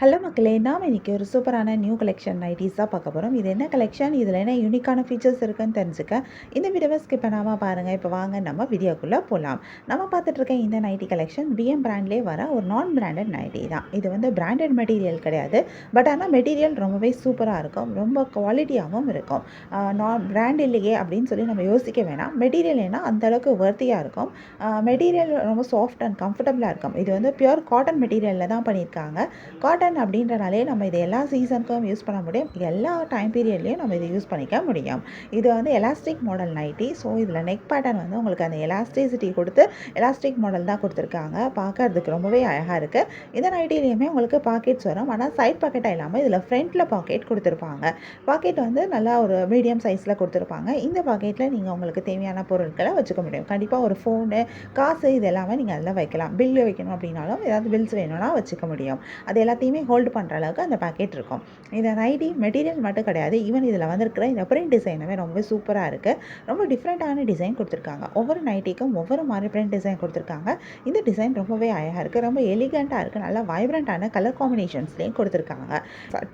Hello மக்களே, நாம் இன்றைக்கி ஒரு சூப்பரான நியூ கலெக்ஷன் நைட்டிஸ் தான் பார்க்க போகிறோம். இது என்ன கலெக்ஷன், இதில் என்ன யூனிக்கான ஃபீச்சர்ஸ் இருக்குன்னு தெரிஞ்சுக்க இந்த வீடியோவை ஸ்கிப் பண்ணாமல் பாருங்கள். இப்போ வாங்க நம்ம வீடியோக்குள்ளே போகலாம். நம்ம பார்த்துட்ருக்க இந்த நைட்டி கலெக்ஷன் பிஎம் பிராண்ட்லேயே வர ஒரு நான் பிராண்டட் நைட்டி தான். இது வந்து பிராண்டட் மெட்டீரியல் கிடையாது, பட் ஆனால் மெட்டீரியல் ரொம்பவே சூப்பராக இருக்கும், ரொம்ப குவாலிட்டியாகவும் இருக்கும். நான் பிராண்ட் இல்லையே அப்படின்னு சொல்லி நம்ம யோசிக்க வேணாம். மெட்டீரியல் ஏன்னா அந்தளவுக்கு வர்த்தியாக இருக்கும். மெட்டீரியல் ரொம்ப சாஃப்ட் அண்ட் கம்ஃபர்டபுளாக இருக்கும். இது வந்து பியூர் காட்டன் மெட்டீரியலில் தான் பண்ணியிருக்காங்க. காட்டன் அப்படின்றனாலே நம்ம இது எல்லா சீசனுக்கும் யூஸ் பண்ண முடியும், எல்லா டைம் பீரியட்லேயும் நம்ம இதை யூஸ் பண்ணிக்க முடியும். இது வந்து எலாஸ்டிக் மாடல் நைட்டி. ஸோ இதில் நெக் பேட்டர்ன் வந்து உங்களுக்கு அந்த எலாஸ்டிசிட்டி கொடுத்து எலாஸ்டிக் மாடல் தான் கொடுத்துருக்காங்க. பார்க்கறதுக்கு ரொம்பவே அழகாக இருக்குது. இந்த நைட்டிலையுமே உங்களுக்கு பாக்கெட்ஸ் வரும், ஆனால் சைட் பாக்கெட்டாக இல்லாமல் இதில் ஃப்ரண்ட்டில் பாக்கெட் கொடுத்துருப்பாங்க. பாக்கெட் வந்து நல்லா ஒரு மீடியம் சைஸில் கொடுத்துருப்பாங்க. இந்த பாக்கெட்டில் நீங்கள் உங்களுக்கு தேவையான பொருட்களை வச்சுக்க முடியும். கண்டிப்பாக ஒரு ஃபோனு, காசு, இது எல்லாமே நீங்கள் அதில் வைக்கலாம். பில்லு வைக்கணும் அப்படின்னாலும் ஏதாவது பில்ஸ் வேணும்னா வச்சுக்க முடியும். அது எல்லாத்தையுமே ஹோல்டு பண்ணுற அளவுக்கு அந்த பேக்கெட் இருக்கும். இந்த நைட்டி மெட்டீரியல் மட்டும் கிடையாது, ஈவன் இதில் வந்திருக்கிற இந்த பிரிண்ட் டிசைனுமே ரொம்ப சூப்பராக இருக்குது. ரொம்ப டிஃப்ரெண்ட்டான டிசைன் கொடுத்துருக்காங்க. ஒவ்வொரு நைட்டிக்கும் ஒவ்வொரு மாதிரி பிரிண்ட் டிசைன் கொடுத்துருக்காங்க. இந்த டிசைன் ரொம்பவே அழகாக இருக்குது, ரொம்ப எலிகண்ட்டாக இருக்குது. நல்லா வைப்ரண்ட்டான கலர் காம்பினேஷன்ஸ்லேயும் கொடுத்துருக்காங்க.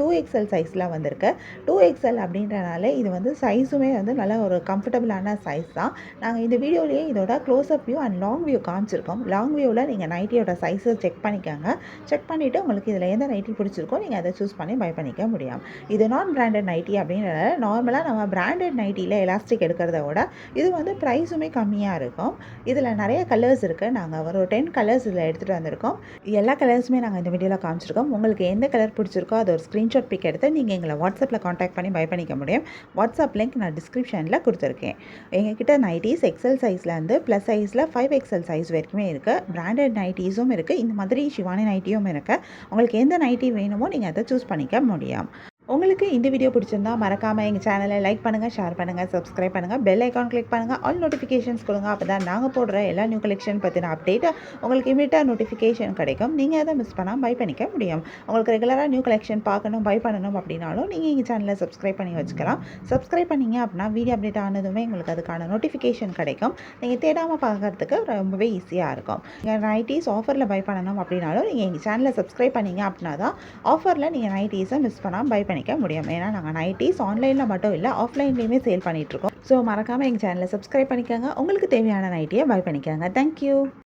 2XL சைஸில் வந்திருக்கு. 2XL அப்படின்றனால இது வந்து சைஸுமே வந்து நல்ல ஒரு கம்ஃபர்டபுளான சைஸ் தான். நாங்கள் இந்த வீடியோலேயே இதோட close up view and long view காமிச்சிருக்கோம். லாங் வியூவில் நீங்கள் நைட்டியோட சைஸை செக் பண்ணிக்கோங்க. செக் பண்ணிவிட்டு உங்களுக்கு இதில் எந்த நைட்டி பிடிச்சிருக்கோ நீங்கள் அதை சூஸ் பண்ணி பை பண்ணிக்க முடியும். இது நான் பிராண்டட் நைட்டி அப்படின்றத நார்மலாக நம்ம பிராண்டட் நைட்டியில் எலாஸ்டிக் எடுக்கிறத விட இது வந்து ப்ரைஸுமே கம்மியாக இருக்கும். இதில் நிறைய கலர்ஸ் இருக்குது. நாங்கள் ஒரு 10 கலர்ஸ் இதில் எடுத்துகிட்டு வந்திருக்கோம். எல்லா கலர்ஸுமே நாங்கள் இந்த வீடியோவில் காமிச்சிருக்கோம். உங்களுக்கு எந்த கலர் பிடிச்சிருக்கோ அதை ஒரு ஸ்க்ரீன்ஷாட் பிக் எடுத்து நீங்கள் எங்களை வாட்ஸ்அப்பில் காண்டாக்ட் பண்ணி பை பண்ணிக்க முடியும். வாட்ஸ்அப் லிங்க் நான் டிஸ்கிரிப்ஷனில் கொடுத்துருக்கேன். எங்ககிட்ட நைட்டிஸ் எக்ஸல் சைஸ்லேருந்து ப்ளஸ் சைஸில் 5XL சைஸ் வரைக்குமே இருக்குது. பிராண்டட் நைட்டிஸும் இருக்குது, இந்த மாதிரி ஷிவானி நைட்டியும் இருக்குது. உங்களுக்கு எந்த நைட்டி வேணுமோ நீங்கள் அதை சூஸ் பண்ணிக்க முடியும். உங்களுக்கு இந்த வீடியோ பிடிச்சிருந்தா மறக்காமல் எங்கள் சேனலை லைக் பண்ணுங்கள், ஷேர் பண்ணுங்கள், சப்ஸ்கிரைப் பண்ணுங்கள், பெல் ஐக்கான் கிளிக் பண்ணுங்கள், ஆல் நோட்டிஃபிகேஷன்ஸ் கொடுங்க. அப்போ தான் நாங்கள் போடுற எல்லா நியூ கலெக்ஷன் பற்றின அப்டேட்டை உங்களுக்கு இமீடியட்டாக நோட்டிஃபிகேஷன் கிடைக்கும். நீங்கள் அதை மிஸ் பண்ணால் பை பண்ணிக்க முடியும். உங்களுக்கு ரெகுலராக நியூ கலெக்ஷன் பார்க்கணும், பை பண்ணணும் அப்படின்னாலும் நீங்கள் எங்கள் சேனலை சப்ஸ்கிரைப் பண்ணி வச்சுக்கலாம். சப்ஸ்கிரைப் பண்ணிங்க அப்படின்னா வீடியோ அப்டேட் ஆனதுமே உங்களுக்கு அதுக்கான நோட்டிஃபிகேஷன் கிடைக்கும். நீங்கள் தேடாமல் பார்க்கறதுக்கு ரொம்பவே ஈஸியாக இருக்கும். நீங்கள் நைட்டிஸ் ஆஃபரில் பை பண்ணணும் அப்படின்னாலும் நீங்கள் எங்கள் சேனலை சப்ஸ்கிரைப் பண்ணிங்க அப்படின்னா தான் ஆஃபரில் நீங்கள் நைட்டிஸை மிஸ் பண்ணாமல் பை பண்ணிக்க முடியும். ஏன்னா நாங்கள் நைட்டிஸ் ஆன்லைனில் மட்டும் இல்லை, ஆஃப்லைன்லேயுமே சேல் பண்ணிகிட்ருக்கோம். ஸோ மறக்காமல் எங்கள் சேனலை சப்ஸ்கிரைப் பண்ணிக்கோங்க. உங்களுக்கு தேவையான நைட்டியை பை பண்ணிக்கோங்க. தேங்க்யூ.